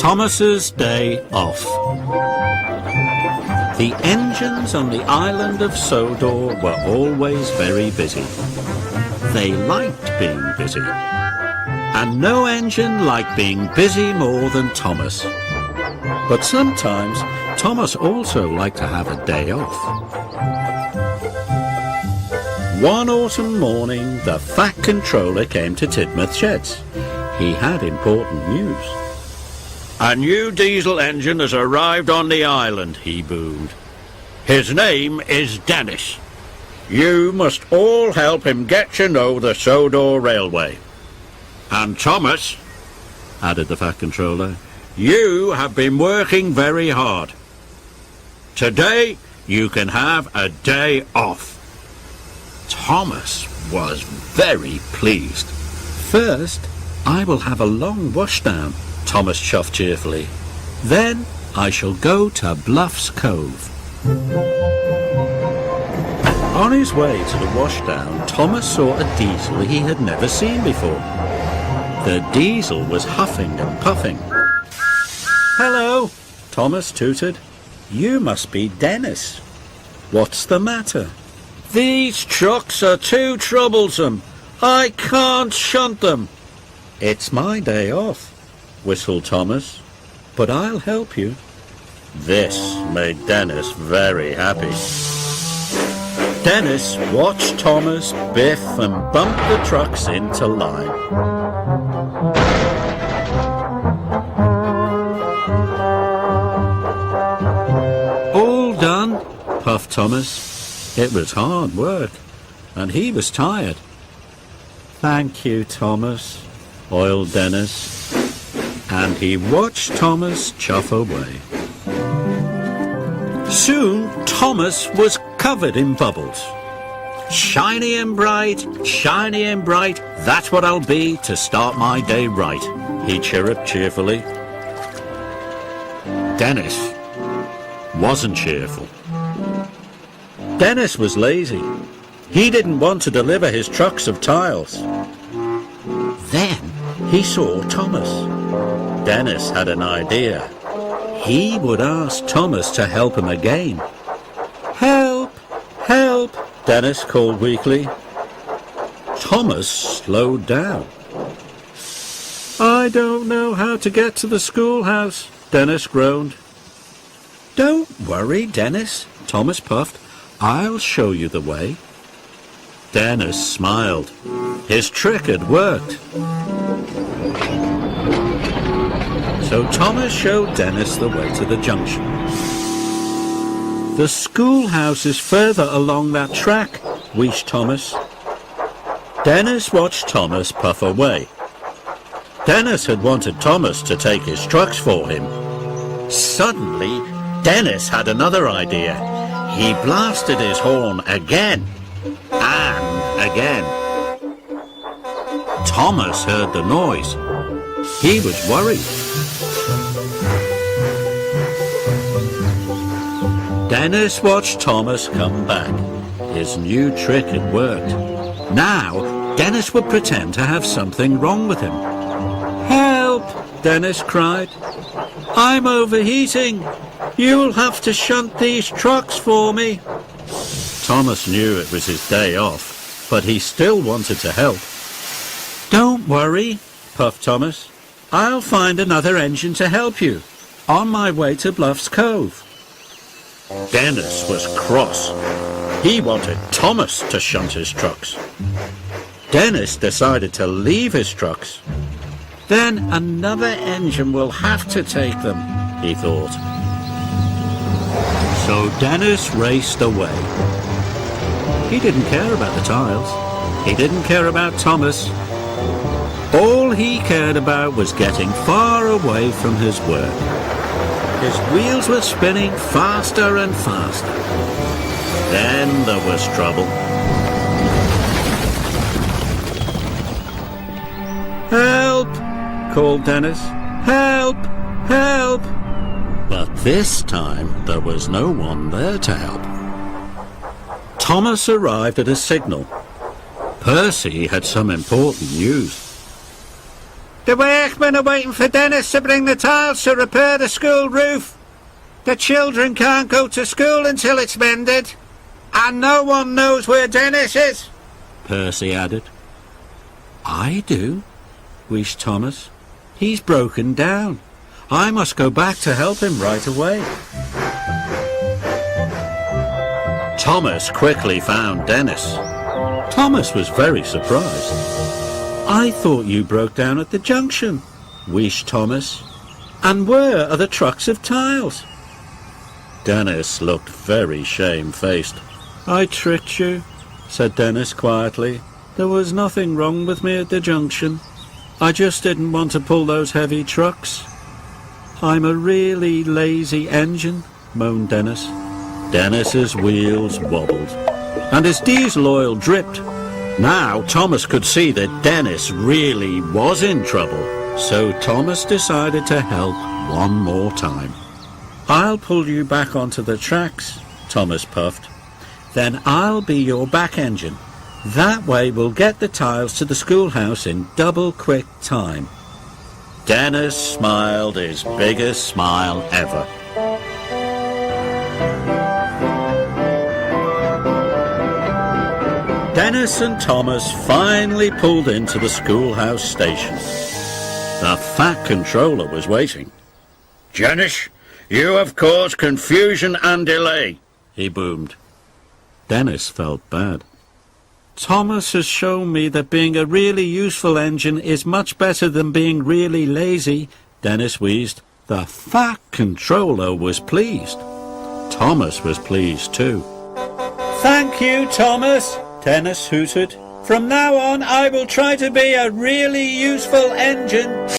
Thomas's day off. The engines on the island of Sodor were always very busy. They liked being busy. And no engine liked being busy more than Thomas. But sometimes Thomas also liked to have a day off. One autumn morning, the Fat Controller came to Tidmouth Sheds. He had important news. "A new diesel engine has arrived on the island," he boomed. "His name is Dennis. You must all help him get to know the Sodor Railway. And Thomas," added the Fat Controller, "you have been working very hard. Today you can have a day off." Thomas was very pleased. "First, I will have a long washdown," Thomas chuffed cheerfully. "Then I shall go to Bluff's Cove." On his way to the washdown, Thomas saw a diesel he had never seen before. The diesel was huffing and puffing. "Hello," Thomas tooted. "You must be Dennis. What's the matter?" "These trucks are too troublesome. I can't shunt them." "It's my day off," whistled Thomas, "but I'll help you." This made Dennis very happy. Dennis watched Thomas biff and bump the trucks into line. "All done," puffed Thomas. It was hard work, and he was tired. "Thank you, Thomas," oiled Dennis, and he watched Thomas chuff away. Soon Thomas was covered in bubbles. "Shiny and bright, that's what I'll be to start my day right," he chirruped cheerfully. Dennis wasn't cheerful. Dennis was lazy. He didn't want to deliver his trucks of tiles. Then he saw Thomas. Dennis had an idea. He would ask Thomas to help him again. "Help! Help!" Dennis called weakly. Thomas slowed down. "I don't know how to get to the schoolhouse," Dennis groaned. "Don't worry, Dennis," Thomas puffed. "I'll show you the way." Dennis smiled. His trick had worked. So Thomas showed Dennis the way to the junction. "The schoolhouse is further along that track," wheezed Thomas. Dennis watched Thomas puff away. Dennis had wanted Thomas to take his trucks for him. Suddenly, Dennis had another idea. He blasted his horn again and again. Thomas heard the noise. He was worried. Dennis watched Thomas come back. His new trick had worked. Now, Dennis would pretend to have something wrong with him. "Help!" Dennis cried. "I'm overheating. You'll have to shunt these trucks for me." Thomas knew it was his day off, but he still wanted to help. "Don't worry," puffed Thomas. "I'll find another engine to help you, on my way to Bluff's Cove." Dennis was cross. He wanted Thomas to shunt his trucks. Dennis decided to leave his trucks. "Then another engine will have to take them," he thought. So Dennis raced away. He didn't care about the tiles. He didn't care about Thomas. All he cared about was getting far away from his work. His wheels were spinning faster and faster. Then there was trouble. "Help!" called Dennis. "Help! Help!" But this time there was no one there to help. Thomas arrived at a signal. Percy had some important news. The workmen are waiting for Dennis to bring the tiles to repair the school roof. The children can't go to school until it's mended. And no one knows where Dennis is, Percy added. I do, wheezed Thomas. He's broken down. I must go back to help him right away. Thomas quickly found Dennis. Thomas was very surprised. I thought you broke down at the junction, wheezed Thomas. And where are the trucks of tiles? Dennis looked very shamefaced. I tricked you, said Dennis quietly. There was nothing wrong with me at the junction. I just didn't want to pull those heavy trucks. I'm a really lazy engine, moaned Dennis. Dennis's wheels wobbled, and his diesel oil dripped. Now Thomas could see that Dennis really was in trouble, so Thomas decided to help one more time. I'll pull you back onto the tracks, Thomas puffed. Then I'll be your back engine. That way we'll get the tiles to the schoolhouse in double quick time. Dennis smiled his biggest smile ever. Dennis and Thomas finally pulled into the schoolhouse station. The Fat Controller was waiting. Dennis, you have caused confusion and delay, he boomed. Dennis felt bad. Thomas has shown me that being a really useful engine is much better than being really lazy, Dennis wheezed. The Fat Controller was pleased. Thomas was pleased too. Thank you, Thomas, Dennis hooted. From now on I will try to be a really useful engine.